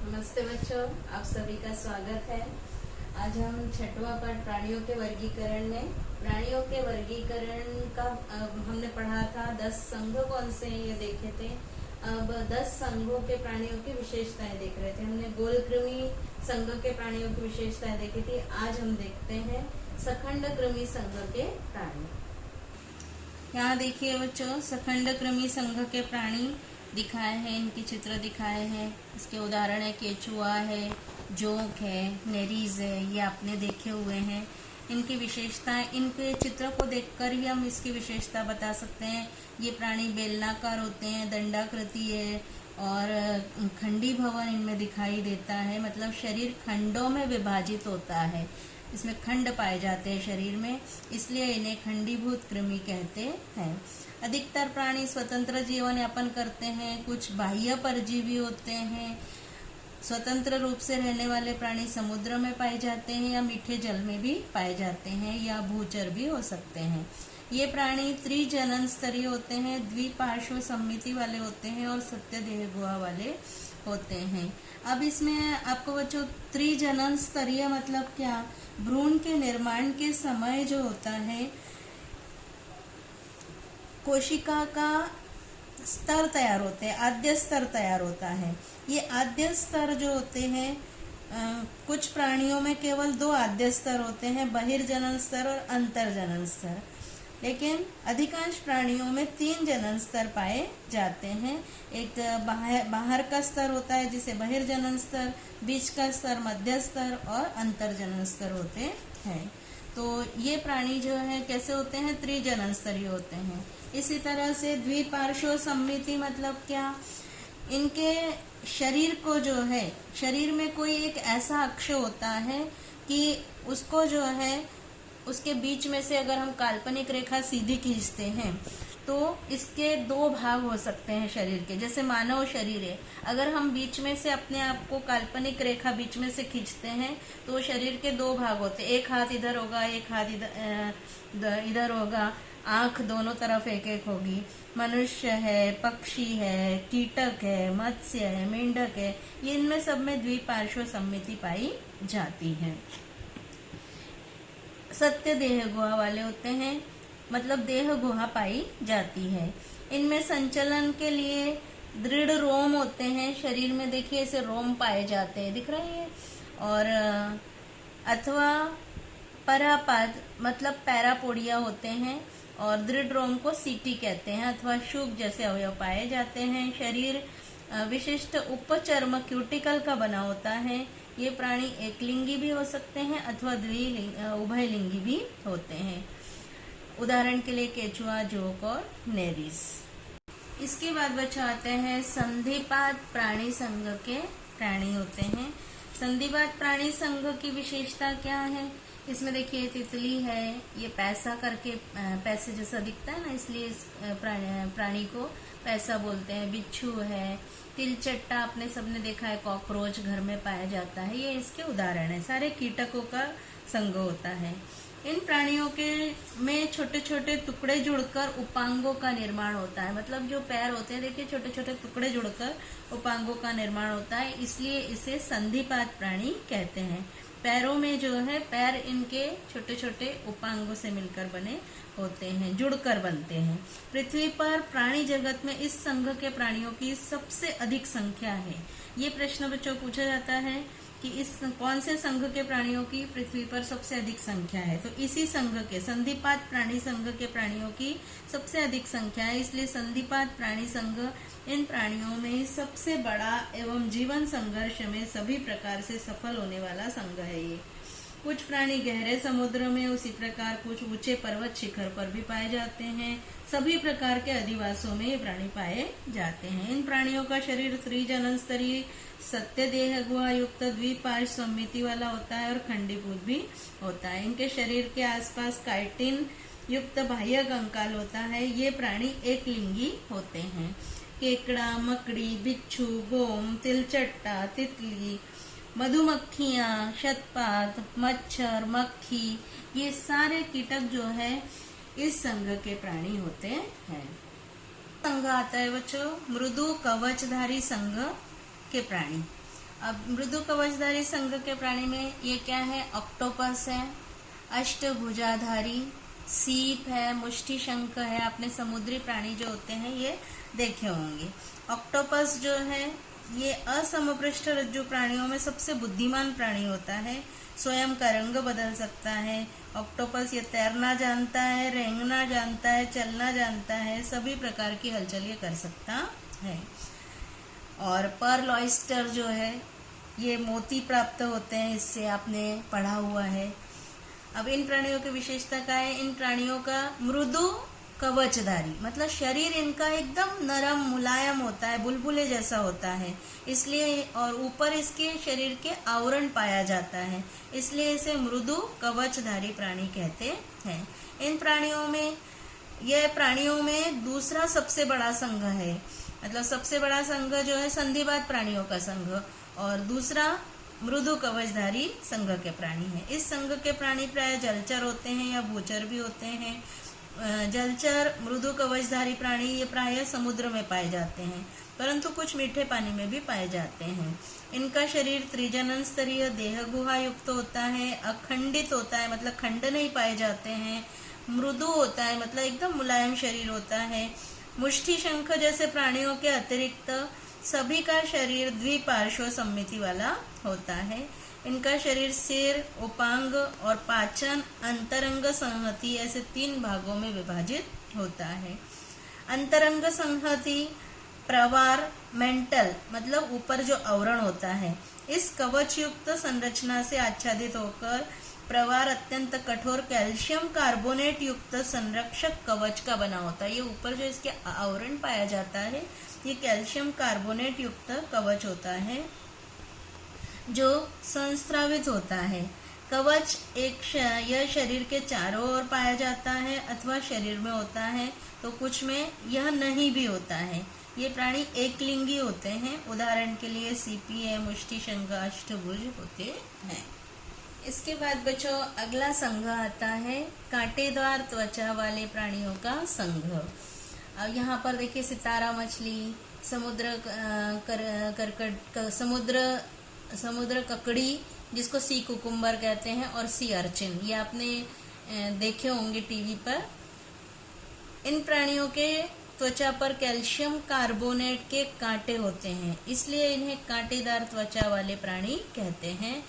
नमस्ते बच्चों, आप सभी का स्वागत है। आज हम छठवां पाठ प्राणियों के वर्गीकरण में प्राणियों के वर्गीकरण का हमने पढ़ा था। 10 संघ कौन से हैं ये देखे थे। अब 10 संघों के प्राणियों की विशेषताएं देख रहे थे। हमने गोलकृमि संघ के प्राणियों की विशेषताएं देखी थी। आज हम देखते हैं सखंड कृमि संघ के प्राणी। यहाँ देखिए बच्चों, सखंड कृमि संघ के प्राणी दिखाए हैं, इनके चित्र दिखाए हैं। इसके उदाहरण है केचुआ है, जोंक है, नेरीज है, ये आपने देखे हुए हैं। इनकी विशेषताएं, इनके चित्र को देखकर ही हम इसकी विशेषता बता सकते हैं। ये प्राणी बेलनाकार होते हैं, दंडाकृति है और खंडी भवन इनमें दिखाई देता है। मतलब शरीर खंडों में विभाजित होता है, इसमें खंड पाए जाते हैं शरीर में, इसलिए इन्हें खंडीभूत कृमि कहते हैं। अधिकतर प्राणी स्वतंत्र जीवन यापन करते हैं। कुछ बाह्य परजीवी होते हैं। स्वतंत्र रूप से रहने वाले प्राणी समुद्र में पाए जाते हैं या मीठे जल में भी पाए जाते हैं या भूचर भी हो सकते हैं। ये प्राणी त्रिजनन स्तरीय होते हैं, द्विपार्श्व सम्मिति वाले होते हैं और सत्य देह गुहा वाले होते हैं। अब इसमें आपको बच्चों त्रिजनन स्तरीय मतलब क्या, भ्रूण के निर्माण के समय जो होता है कोशिका का स्तर तैयार होते हैं, आद्य स्तर तैयार होता है। ये आद्य स्तर जो होते हैं कुछ प्राणियों में केवल 2 आद्य स्तर होते हैं, बहिर्जनन स्तर और अंतर्जनन स्तर। लेकिन अधिकांश प्राणियों में 3 जनन स्तर पाए जाते हैं। एक बाहर का स्तर होता है जिसे बहिर्जनन स्तर, बीच का स्तर मध्य स्तर और अंतर्जनन स्तर होते हैं। तो ये प्राणी जो है कैसे होते हैं, त्रिजनन स्तरीय होते हैं। इसी तरह से द्विपार्श्व सम्मिति मतलब क्या, इनके शरीर को जो है, शरीर में कोई एक ऐसा अक्ष होता है कि उसको जो है उसके बीच में से अगर हम काल्पनिक रेखा सीधी खींचते हैं तो इसके 2 भाग हो सकते हैं शरीर के। जैसे मानव शरीर है, अगर हम बीच में से अपने आप को काल्पनिक रेखा बीच में से खींचते हैं तो शरीर के 2 भाग होते हैं। एक हाथ इधर होगा, एक हाथ इधर होगा, आंख दोनों तरफ एक एक होगी। मनुष्य है, पक्षी है, कीटक है, मत्स्य है, मेंढक है, ये इनमें सब में द्विपार्श्व सम्मिति पाई जाती है। सत्य देह गुहा वाले होते हैं, मतलब देह गुहा पाई जाती है। इनमें संचलन के लिए दृढ़ रोम होते हैं शरीर में, देखिए ऐसे रोम पाए जाते हैं, दिख रहे हैं। और अथवा परापाद मतलब पैरापोडिया होते हैं और दृढ़ रोम को सीटी कहते हैं, अथवा शुक जैसे अवयव पाए जाते हैं। शरीर विशिष्ट उपचर्म क्यूटिकल का बना होता है। ये प्राणी एकलिंगी भी हो सकते हैं अथवा उभयलिंगी भी होते हैं। उदाहरण के लिए केचुआ, जोंक और नेरीज। इसके बाद बच्चों आते हैं संधिपात प्राणी संघ के प्राणी होते हैं। संधिपात प्राणी संघ की विशेषता क्या है, इसमें देखिए तितली है, ये पैसा करके पैसे जैसा दिखता है ना, इसलिए इस प्राणी को पैसा बोलते हैं। बिच्छू है, तिलचट्टा आपने सबने देखा है, कॉकरोच घर में पाया जाता है, ये इसके उदाहरण है। सारे कीटकों का संघ होता है। इन प्राणियों के में छोटे छोटे टुकड़े जुड़कर उपांगों का निर्माण होता है। मतलब जो पैर होते हैं देखिए छोटे छोटे टुकड़े जुड़कर उपांगों का निर्माण होता है, इसलिए इसे संधिपात प्राणी कहते हैं। पैरों में जो है पैर इनके छोटे छोटे उपांगों से मिलकर बने होते हैं, जुड़कर बनते हैं। पृथ्वी पर प्राणी जगत में इस संघ के प्राणियों की सबसे अधिक संख्या है। ये प्रश्न बच्चों पूछा जाता है कि इस कौन से संघ के प्राणियों की पृथ्वी पर सबसे अधिक संख्या है, तो इसी संघ के संधिपात प्राणी संघ के प्राणियों की सबसे अधिक संख्या है। इसलिए संधिपात प्राणी संघ इन प्राणियों में सबसे बड़ा एवं जीवन संघर्ष में सभी प्रकार से सफल होने वाला संघ है। ये कुछ प्राणी गहरे समुद्र में, उसी प्रकार कुछ ऊंचे पर्वत शिखर पर भी पाए जाते हैं। सभी प्रकार के अधिवासों में ये प्राणी पाए जाते हैं। इन प्राणियों का शरीर त्रिजनन स्तरीय सत्य देह गुहा युक्त द्विपार्श्व सम्मिति वाला होता है और खंडीभूत भी होता है। इनके शरीर के आसपास काइटिन युक्त बाह्य कंकाल होता है। ये प्राणी एक लिंगी होते हैं। केकड़ा, मकड़ी, बिच्छू, गोम, तिलचट्टा, तितली, मधुमक्खियाँ, शतपात, मच्छर, मक्खी, ये सारे कीटक जो है इस संघ के प्राणी होते हैं। संघ आता है बच्चों मृदु कवचधारी संघ के प्राणी। अब मृदु कवचधारी संघ के प्राणी में ये क्या है, ऑक्टोपस है, अष्टभुजाधारी, सीप है, मुष्टि शंख है। आपने समुद्री प्राणी जो होते हैं ये देखे होंगे। ऑक्टोपस जो है ये असमपृष्ठ रज्जु प्राणियों में सबसे बुद्धिमान प्राणी होता है। स्वयं का रंग बदल सकता है। ऑक्टोपस ये तैरना जानता है, रेंगना जानता है, चलना जानता है, सभी प्रकार की हलचल ये कर सकता है। और पर्ल ऑयस्टर जो है ये मोती प्राप्त होते हैं, इससे आपने पढ़ा हुआ है। अब इन प्राणियों की विशेषता क्या है, इन प्राणियों का मृदु कवचधारी मतलब शरीर इनका एकदम नरम मुलायम होता है, बुलबुले जैसा होता है, इसलिए और ऊपर इसके शरीर के आवरण पाया जाता है, इसलिए इसे मृदु कवचधारी प्राणी कहते हैं। इन प्राणियों में दूसरा सबसे बड़ा संघ है, मतलब सबसे बड़ा संघ जो है संधिवात प्राणियों का संघ, और दूसरा मृदु कवचधारी संघ के प्राणी है। इस संघ के प्राणी प्राय जलचर होते हैं या भूचर भी होते हैं। जलचर मृदु कवचधारी प्राणी ये प्राय समुद्र में पाए जाते हैं, परंतु कुछ मीठे पानी में भी पाए जाते हैं। इनका शरीर त्रिजनन स्तरीय देह गुहा युक्त होता है, अखंडित होता है मतलब खंड नहीं पाए जाते हैं, मृदु होता है मतलब एकदम मुलायम शरीर होता है। मुष्टि शंख जैसे प्राणियों के अतिरिक्त सभी का शरीर द्विपार्श्व सममिति वाला होता है। इनका शरीर सिर, उपांग और पाचन, अंतरंग संहति ऐसे 3 भागों में विभाजित होता है। अंतरंग संहति प्रवार मेंटल मतलब ऊपर जो आवरण होता है, इस कवच युक्त संरचना से आच्छादित होकर प्रवार अत्यंत कठोर कैल्शियम कार्बोनेट युक्त संरक्षक कवच का बना होता है। ये ऊपर जो इसके आवरण पाया जाता है ये कैल्शियम कार्बोनेट युक्त कवच होता है जो संस्रावित होता है। कवच यह शरीर के चारों ओर पाया जाता है अथवा शरीर में होता है, तो कुछ में यह नहीं भी होता है। ये प्राणी एकलिंगी होते हैं, उदाहरण के लिए सीपी है, मुष्टि शंख, अष्टभुज होते हैं। इसके बाद बच्चों अगला संघ आता है कांटेदार त्वचा वाले प्राणियों का संघ। अब यहाँ पर देखिए सितारा मछली, समुद्र ककड़ी जिसको सी कुकुम्बर कहते हैं, और सी अर्चिन, ये आपने देखे होंगे टीवी पर। इन प्राणियों के त्वचा पर कैल्शियम कार्बोनेट के कांटे होते हैं, इसलिए इन्हें कांटेदार त्वचा वाले प्राणी कहते हैं।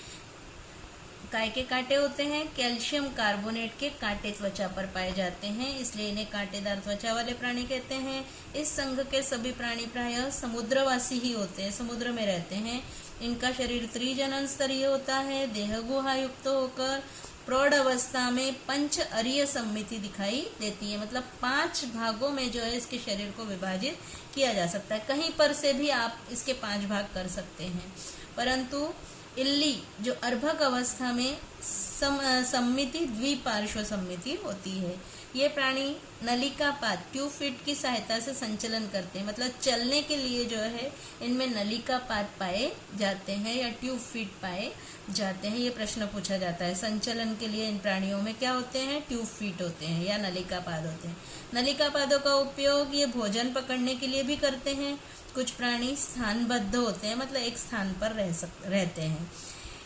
काय के कांटे होते हैं, कैल्शियम कार्बोनेट के कांटे त्वचा पर पाए जाते हैं, इसलिए इन्हें कांटेदार त्वचा वाले प्राणी कहते हैं। इस संघ के सभी प्राणी प्रायः समुद्रवासी ही होते हैं, समुद्र में रहते हैं। इनका शरीर त्रिजनन स्तरीय होता है, देह गुहा युक्त होकर प्रौढ़ अवस्था में पंच अरीय सम्मिति दिखाई देती है, मतलब 5 भागों में जो है इसके शरीर को विभाजित किया जा सकता है। कहीं पर से भी आप इसके 5 भाग कर सकते हैं, परंतु इल्ली जो अर्भक अवस्था में सम्मिति द्विपार्श्व सम्मिति होती है। ये प्राणी नलिकापात ट्यूब फीट की सहायता से संचलन करते हैं, मतलब चलने के लिए जो है इनमें नलिकापात पाए जाते हैं या ट्यूब फीट पाए जाते हैं। ये प्रश्न पूछा जाता है, संचलन के लिए इन प्राणियों में क्या होते हैं, ट्यूब फीट होते हैं या नलिकापाद होते हैं। नलिकापादों का उपयोग ये भोजन पकड़ने के लिए भी करते हैं। कुछ प्राणी स्थानबद्ध होते हैं, मतलब एक स्थान पर रहते हैं।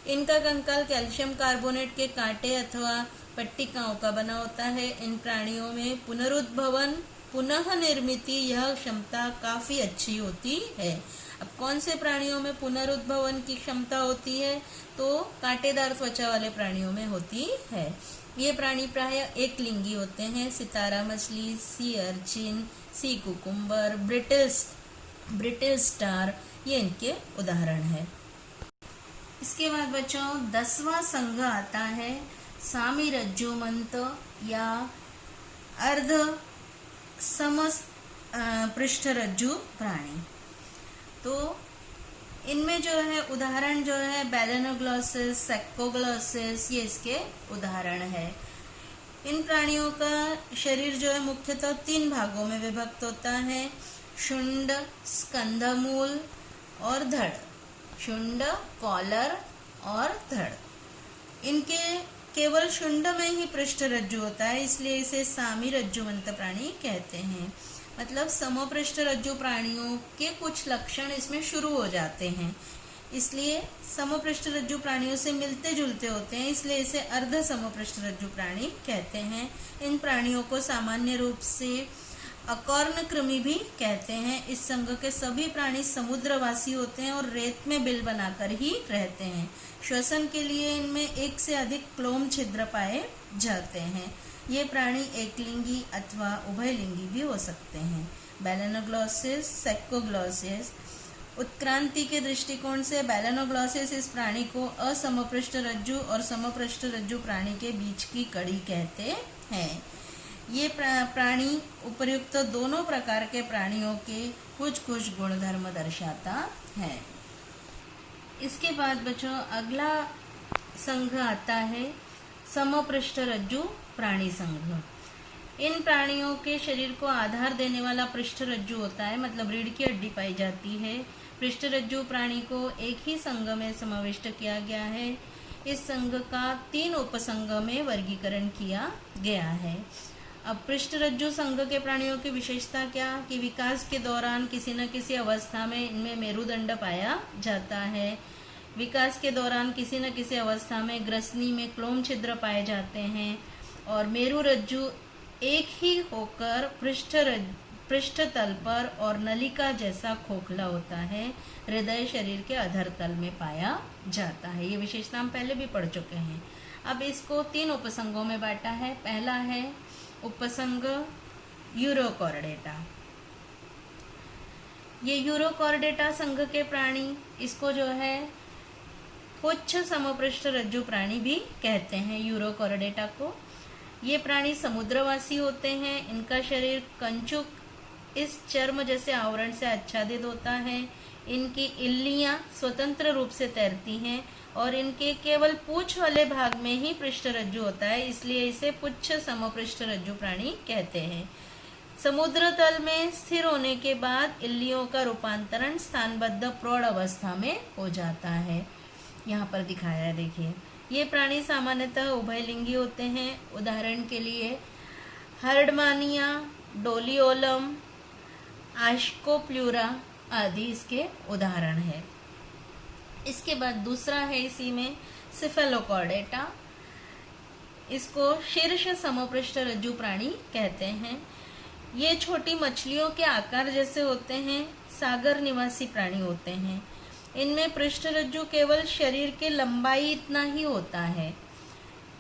इनका कंकाल कैल्शियम कार्बोनेट के कांटे अथवा पट्टिकाओं का बना होता है। इन प्राणियों में पुनरुद्भवन पुनः निर्मिति यह क्षमता काफी अच्छी होती है। अब कौन से प्राणियों में पुनरुद्भवन की क्षमता होती है, तो कांटेदार त्वचा वाले प्राणियों में होती है। ये प्राणी प्रायः एक लिंगी होते हैं। सितारा मछली, sea urchin, sea cucumber, brittle star ये इनके उदाहरण है। इसके बाद बच्चों 10वां संघ आता है सामीरज्जुमंत या अर्ध समपृष्ठरज्जु प्राणी। तो इनमें जो है उदाहरण जो है बैलेनोग्लॉसिस, सेक्कोग्लॉसिस ये इसके उदाहरण है। इन प्राणियों का शरीर जो है मुख्यतः 3 भागों में विभक्त होता है, शुंड, स्कंधमूल और धड़। शुंड, कॉलर और धड़। इनके केवल शुंड में ही पृष्ठरज्जु होता है, इसलिए इसे सामीरज्जुमंत प्राणी कहते हैं। मतलब समपृष्ठरज्जु प्राणियों के कुछ लक्षण इसमें शुरू हो जाते हैं। इसलिए समपृष्ठ रज्जु प्राणियों से मिलते जुलते होते हैं, इसलिए इसे अर्ध समपृष्ठ रज्जु प्राणी कहते हैं। इन प्राणियों को सामान्य रूप से अकॉर्न कृमि भी कहते हैं। इस संघ के सभी प्राणी समुद्रवासी होते हैं और रेत में बिल बनाकर ही रहते हैं। श्वसन के लिए इनमें एक से अधिक क्लोम छिद्र पाए जाते हैं। ये प्राणी एकलिंगी अथवा उभयलिंगी भी हो सकते हैं। बैलेनोग्लॉसिस, सेक्कोग्लॉसिस। उत्क्रांति के दृष्टिकोण से बैलेनोग्लॉसिस इस प्राणी को असमपृष्ठ रज्जु और समपृष्ठ रज्जु प्राणी के बीच की कड़ी कहते हैं। ये प्राणी उपर्युक्त दोनों प्रकार के प्राणियों के कुछ कुछ गुणधर्म दर्शाता है। इसके बाद बच्चों अगला संघ आता है समपृष्ठ रज्जु प्राणी संघ। इन प्राणियों के शरीर को आधार देने वाला पृष्ठ रज्जु होता है, मतलब रीढ़ की हड्डी पाई जाती है। पृष्ठ रज्जु प्राणी को एक ही संघ में समाविष्ट किया गया है। इस संघ का 3 उपसंघ में वर्गीकरण किया गया है। अब पृष्ठ रज्जु संघ के प्राणियों की विशेषता क्या कि विकास के दौरान किसी न किसी अवस्था में इनमें मेरुदंड पाया जाता है। विकास के दौरान किसी न किसी अवस्था में ग्रसनी में क्लोम छिद्र पाए जाते हैं और मेरु रज्जु एक ही होकर पृष्ठ तल पर और नलिका जैसा खोखला होता है। हृदय शरीर के अधर तल में पाया जाता है। ये विशेषता हम पहले भी पढ़ चुके हैं। अब इसको 3 उपसंघों में बांटा है। पहला है उपसंघ यूरोकॉर्डेटा। ये यूरोकॉर्डेटा संघ के प्राणी, इसको जो है पुच्छ समपृष्ठ रज्जु प्राणी भी कहते हैं यूरोकॉर्डेटा को। ये प्राणी समुद्रवासी होते हैं। इनका शरीर कंचुक इस चर्म जैसे आवरण से आच्छादित होता है। इनकी इल्लियां स्वतंत्र रूप से तैरती हैं और इनके केवल पूंछ वाले भाग में ही पृष्ठ रज्जु होता है, इसलिए इसे पुच्छ समपृष्ठ रज्जु प्राणी कहते हैं। समुद्र तल में स्थिर होने के बाद इल्लियों का रूपांतरण स्थानबद्ध प्रौढ़ अवस्था में हो जाता है। यहाँ पर दिखाया है, देखिए। ये प्राणी सामान्यतः उभयलिंगी होते हैं। उदाहरण के लिए हर्डमानिया, डोलियोलम, आश्कोप्लूरा आदि इसके उदाहरण है। इसके बाद दूसरा है इसी में सिफेलोकॉर्डेटा। इसको शीर्ष समपृष्ठ रज्जु प्राणी कहते हैं। ये छोटी मछलियों के आकार जैसे होते हैं। सागर निवासी प्राणी होते हैं। इनमें पृष्ठ रज्जु केवल शरीर के लंबाई इतना ही होता है।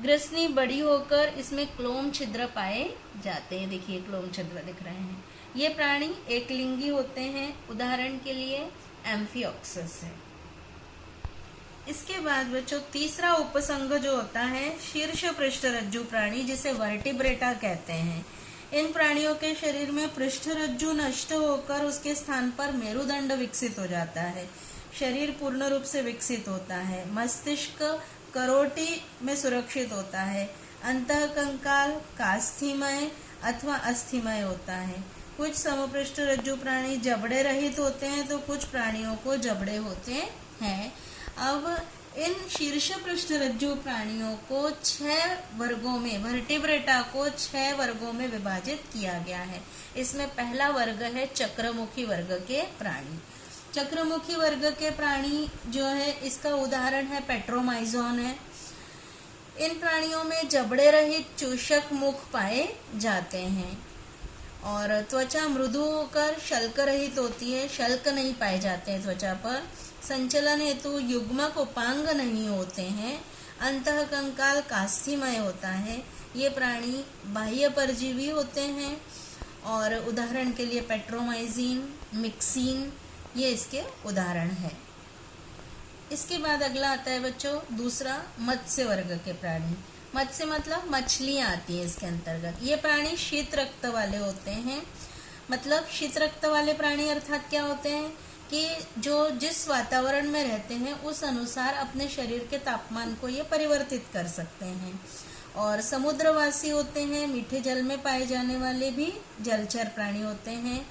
ग्रसनी बड़ी होकर इसमें क्लोम छिद्र पाए जाते हैं। देखिए क्लोम छिद्र दिख रहे हैं। ये प्राणी एकलिंगी होते हैं। उदाहरण के लिए एम्फियोक्सस है। इसके बाद बच्चों तीसरा उपसंघ जो होता है शीर्ष पृष्ठ रज्जु प्राणी, जिसे वर्टिब्रेटा कहते हैं। इन प्राणियों के शरीर में पृष्ठ रज्जु नष्ट होकर उसके स्थान पर मेरुदंड विकसित हो जाता है। शरीर पूर्ण रूप से विकसित होता है। मस्तिष्क करोटी में सुरक्षित होता है। अंतःकंकाल कास्थीमय अथवा अस्थिमय होता है। कुछ समपृष्ठ रज्जु प्राणी जबड़े रहित होते हैं तो कुछ प्राणियों को जबड़े होते हैं। अब इन शीर्ष पृष्ठ रज्जु प्राणियों को 6 वर्गों में, वर्टिब्रेटा को 6 वर्गों में विभाजित किया गया है। इसमें पहला वर्ग है चक्रमुखी वर्ग के प्राणी। चक्रमुखी वर्ग के प्राणी जो है, इसका उदाहरण है पेट्रोमाइजोन है। इन प्राणियों में जबड़े रहित चूषक मुख पाए जाते हैं और त्वचा मृदु होकर शल्क रहित होती है। शल्क नहीं पाए जाते हैं त्वचा पर। संचलन हेतु युग्मक उपांग नहीं होते हैं। अंतःकंकाल कास्थीमय होता है। ये प्राणी बाह्य परजीवी होते हैं और उदाहरण के लिए पेट्रोमाइजिन, मिक्सिन, ये इसके उदाहरण है। इसके बाद अगला आता है बच्चों दूसरा मत्स्य वर्ग के प्राणी। मत्स्य मतलब मछलियां आती है इसके अंतर्गत। ये प्राणी शीत रक्त वाले होते हैं। मतलब शीत रक्त वाले प्राणी अर्थात क्या होते हैं कि जो जिस वातावरण में रहते हैं उस अनुसार अपने शरीर के तापमान को ये परिवर्तित कर सकते हैं और समुद्रवासी होते हैं। मीठे जल में पाए जाने वाले भी जलचर प्राणी होते हैं।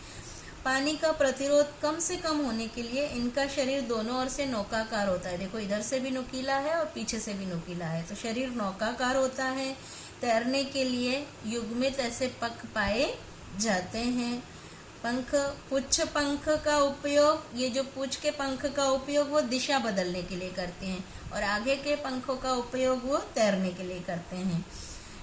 पानी का प्रतिरोध कम से कम होने के लिए इनका शरीर दोनों ओर से नौकाकार होता है। देखो इधर से भी नुकीला है और पीछे से भी नुकीला है, तो शरीर नौकाकार होता है। तैरने के लिए युग्मित ऐसे पग पाए जाते हैं। पंख, पुच्छ पंख का उपयोग, ये जो पूंछ के पंख का उपयोग वो दिशा बदलने के लिए करते हैं, और आगे के पंखों का उपयोग वो तैरने के लिए करते हैं।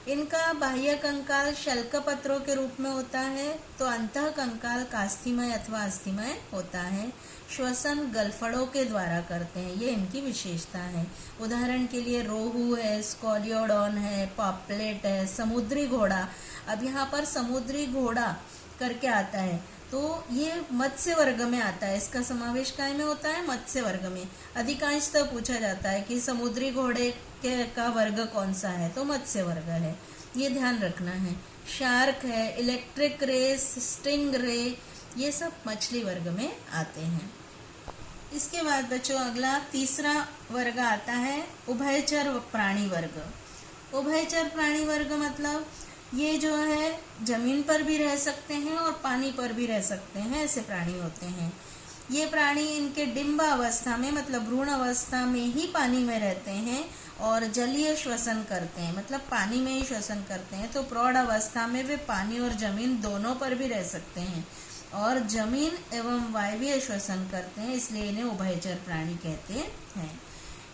इनका बाह्य कंकाल शल्क पत्रों के रूप में होता है, तो अंतः कंकाल कास्थिमय अथवा अस्थिमय होता है। श्वसन गलफड़ों के द्वारा करते हैं, ये इनकी विशेषता है। उदाहरण के लिए रोहू है, स्कॉलियोडॉन है, पॉपलेट है, समुद्री घोड़ा। अब यहाँ पर समुद्री घोड़ा करके आता है, तो ये मत्स्य वर्ग में आता है। इसका समावेश काय में होता है? मत्स्य वर्ग में। अधिकांशतः पूछा जाता है कि समुद्री घोड़े का वर्ग कौन सा है, तो मत्स्य वर्ग है, ये ध्यान रखना है। शार्क है, इलेक्ट्रिक रे, स्टिंग रे, ये सब मछली वर्ग में आते हैं। इसके बाद बच्चों अगला तीसरा वर्ग आता है उभयचर प्राणी वर्ग। उभयचर प्राणी वर्ग मतलब ये जो है जमीन पर भी रह सकते हैं और पानी पर भी रह सकते हैं, ऐसे प्राणी होते हैं। ये प्राणी इनके डिंब अवस्था में मतलब भ्रूण अवस्था में ही पानी में रहते हैं और जलीय श्वसन करते हैं, मतलब पानी में ही श्वसन करते हैं। तो प्रौढ़ अवस्था में वे पानी और जमीन दोनों पर भी रह सकते हैं और जमीन एवं वायवीय श्वसन करते हैं, इसलिए इन्हें उभयचर प्राणी कहते हैं।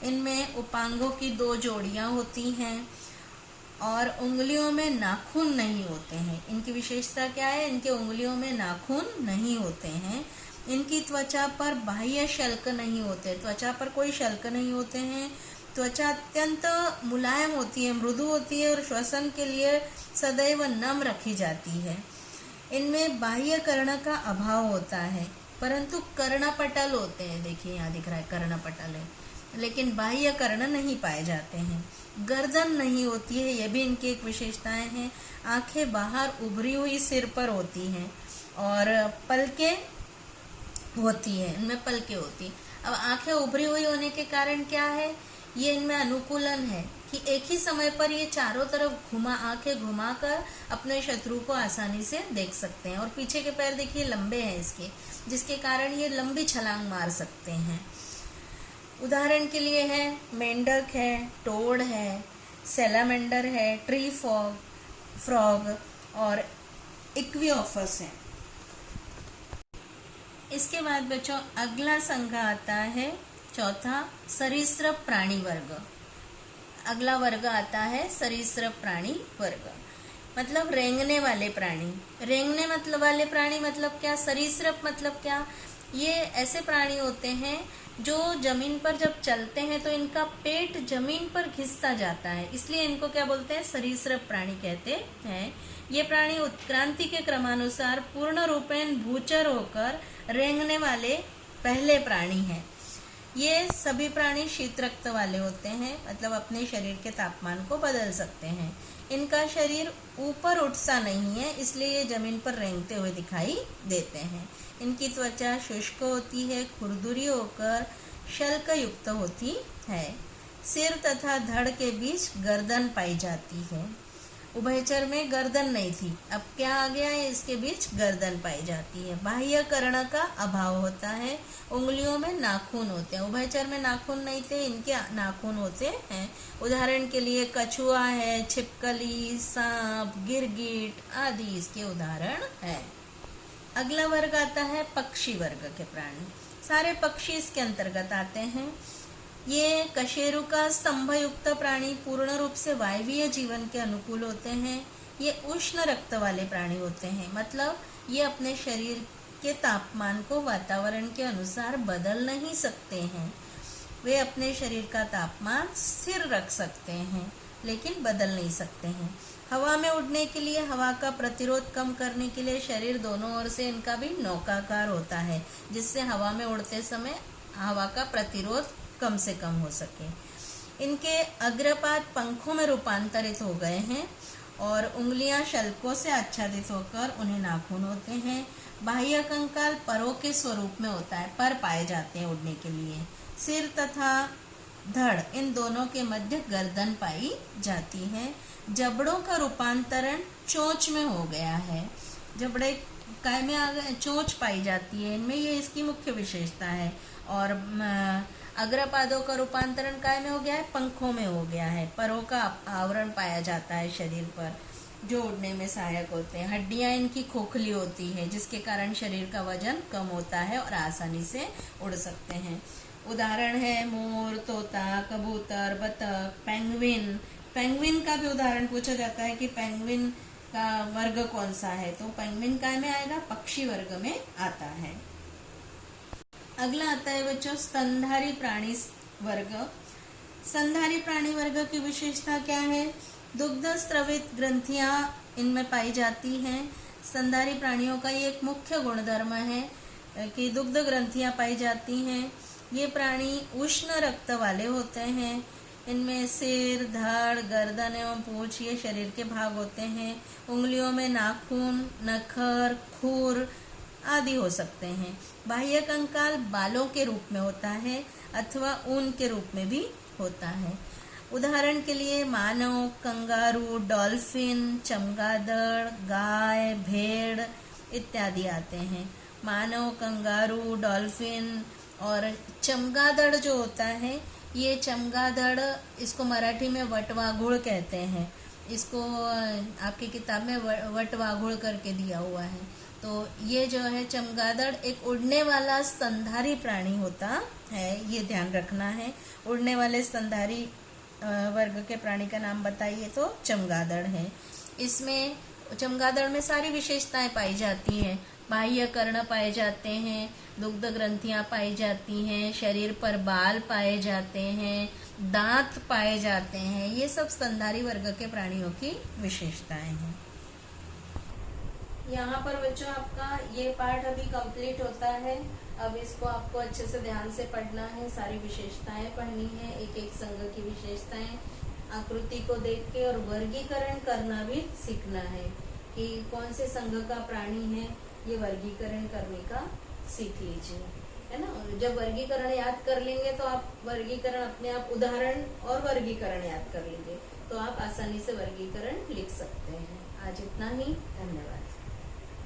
इनमें उपांगों की 2 जोड़ियां होती हैं और उंगलियों में नाखून नहीं होते हैं। इनकी विशेषता क्या है? इनके उंगलियों में नाखून नहीं होते हैं। इनकी त्वचा पर बाह्य शल्क नहीं होते, त्वचा पर कोई शल्क नहीं होते हैं। त्वचा अत्यंत मुलायम होती है, मृदु होती है और श्वसन के लिए सदैव नम रखी जाती है। इनमें बाह्य कर्ण का अभाव होता है, परंतु कर्णपटल होते हैं। देखिए यहाँ दिख रहा है कर्णपटल है, लेकिन बाह्य कर्ण नहीं पाए जाते हैं। गर्दन नहीं होती है, यह भी इनकी एक विशेषताएं हैं। आंखें बाहर उभरी हुई सिर पर होती हैं और पलकें होती है, इनमें पलकें होती हैं। अब आंखें उभरी हुई होने के कारण क्या है? ये इनमें अनुकूलन है कि एक ही समय पर ये चारों तरफ आंखें घुमाकर अपने शत्रु को आसानी से देख सकते हैं। और पीछे के पैर देखिए लंबे हैं इसके, जिसके कारण ये लंबी छलांग मार सकते हैं। उदाहरण के लिए है मेंढक है, टोड है, सैलामेंडर है, ट्री फ्रॉग और इक्विओफस है। इसके बाद बच्चों अगला संघ आता है चौथा सरीसृप प्राणी वर्ग। अगला वर्ग आता है सरीसृप प्राणी वर्ग, मतलब रेंगने वाले प्राणी। रेंगने मतलब वाले प्राणी मतलब क्या? सरीसृप मतलब क्या? ये ऐसे प्राणी होते हैं जो जमीन पर जब चलते हैं तो इनका पेट जमीन पर घिसता जाता है, इसलिए इनको क्या बोलते हैं? सरीसृप प्राणी कहते हैं। ये प्राणी उत्क्रांति के क्रमानुसार पूर्ण रूपेण भूचर होकर रेंगने वाले पहले प्राणी हैं। ये सभी प्राणी शीत रक्त वाले होते हैं, मतलब अपने शरीर के तापमान को बदल सकते हैं। इनका शरीर ऊपर उठता नहीं है, इसलिए ये जमीन पर रेंगते हुए दिखाई देते हैं। इनकी त्वचा शुष्क होती है, खुरदुरी होकर शल्क युक्त होती है। सिर तथा धड़ के बीच गर्दन पाई जाती है। उभयचर में गर्दन नहीं थी, अब क्या आ गया है? इसके बीच गर्दन पाई जाती है। बाह्य कर्ण का अभाव होता है, उंगलियों में नाखून होते हैं। उभयचर में नाखून नहीं थे, इनके नाखून होते हैं। उदाहरण के लिए कछुआ है, छिपकली, सांप, गिरगिट आदि इसके उदाहरण है। अगला वर्ग आता है पक्षी वर्ग के प्राणी। सारे पक्षी इसके अंतर्गत आते हैं। ये कशेरुका स्तंभ युक्त प्राणी पूर्ण रूप से वायवीय जीवन के अनुकूल होते हैं। ये उष्ण रक्त वाले प्राणी होते हैं, मतलब ये अपने शरीर के तापमान को वातावरण के अनुसार बदल नहीं सकते हैं। वे अपने शरीर का तापमान स्थिर रख सकते हैं लेकिन बदल नहीं सकते हैं। हवा में उड़ने के लिए हवा का प्रतिरोध कम करने के लिए शरीर दोनों ओर से इनका भी नौकाकार होता है, जिससे हवा में उड़ते समय हवा का प्रतिरोध कम से कम हो सके। इनके अग्रपाद पंखों में रूपांतरित हो गए हैं और उंगलियां शल्कों से आच्छादित होकर उन्हें नाखून होते हैं। बाह्य कंकाल परों के स्वरूप में होता है, पर पाए जाते हैं उड़ने के लिए। सिर तथा धड़ इन दोनों के मध्य गर्दन पाई जाती है। जबड़ों का रूपांतरण चोंच में हो गया है। जबड़े काय में आ गए, चोंच पाई जाती है इनमें, ये इसकी मुख्य विशेषता है। और अग्रपादों का रूपांतरण काय में हो गया है? पंखों में हो गया है। परों का आवरण पाया जाता है शरीर पर। जो उड़ने में सहायक होते हैं। हड्डियां इनकी खोखली होती है, जिसके कारण शरीर का वजन कम होता है और आसानी से उड़ सकते हैं। उदाहरण है मोर, तोता, कबूतर, बतख, पेंगुइन। पेंगुइन का भी उदाहरण पूछा जाता है कि पेंगुइन का वर्ग कौन सा है, तो पेंगुइन काय में आएगा, पक्षी वर्ग में आता है। अगला आता है बच्चों स्तनधारी प्राणी वर्ग। स्तनधारी प्राणी वर्ग की विशेषता क्या है? दुग्ध स्रवित ग्रंथियां इनमें पाई जाती हैं। स्तनधारी प्राणियों का ये एक मुख्य गुणधर्म है कि दुग्ध ग्रंथियां पाई जाती हैं। ये प्राणी उष्ण रक्त वाले होते हैं। इनमें सिर, धड़, गर्दन एवं पूंछ ये शरीर के भाग होते हैं। उंगलियों में नाखून, नखर, खुर आदि हो सकते हैं। बाह्य कंकाल बालों के रूप में होता है अथवा ऊन के रूप में भी होता है। उदाहरण के लिए मानव, कंगारू, डॉल्फिन, चमगादड़, गाय, भेड़ इत्यादि आते हैं। मानव, कंगारू, डॉल्फिन और चमगादड़ जो होता है, ये चमगादड़ इसको मराठी में वटवाघुड़ कहते हैं। इसको आपकी किताब में वटवाघुड़ करके दिया हुआ है। तो ये जो है चमगादड़ एक उड़ने वाला स्तनधारी प्राणी होता है, ये ध्यान रखना है। उड़ने वाले स्तनधारी वर्ग के प्राणी का नाम बताइए, तो चमगादड़ है। इसमें चमगादड़ में सारी विशेषताएं पाई जाती हैं। बाह्य कर्ण पाए जाते हैं, दुग्ध ग्रंथियां पाई जाती हैं, शरीर पर बाल पाए जाते हैं, दांत पाए जाते हैं। ये सब स्तनधारी वर्ग के प्राणियों की विशेषताएं हैं। यहाँ पर बच्चों आपका ये पार्ट अभी कंप्लीट होता है। अब इसको आपको अच्छे से ध्यान से पढ़ना है, सारी विशेषताएं पढ़नी है, एक एक संघ की विशेषताएं आकृति को देख के और वर्गीकरण करना भी सीखना है कि कौन से संघ का प्राणी है, ये वर्गीकरण करने का सीख लीजिए, है ना। जब वर्गीकरण याद कर लेंगे तो आप वर्गीकरण अपने आप उदाहरण और वर्गीकरण याद कर लेंगे तो आप आसानी से वर्गीकरण लिख सकते हैं। आज इतना ही, धन्यवाद।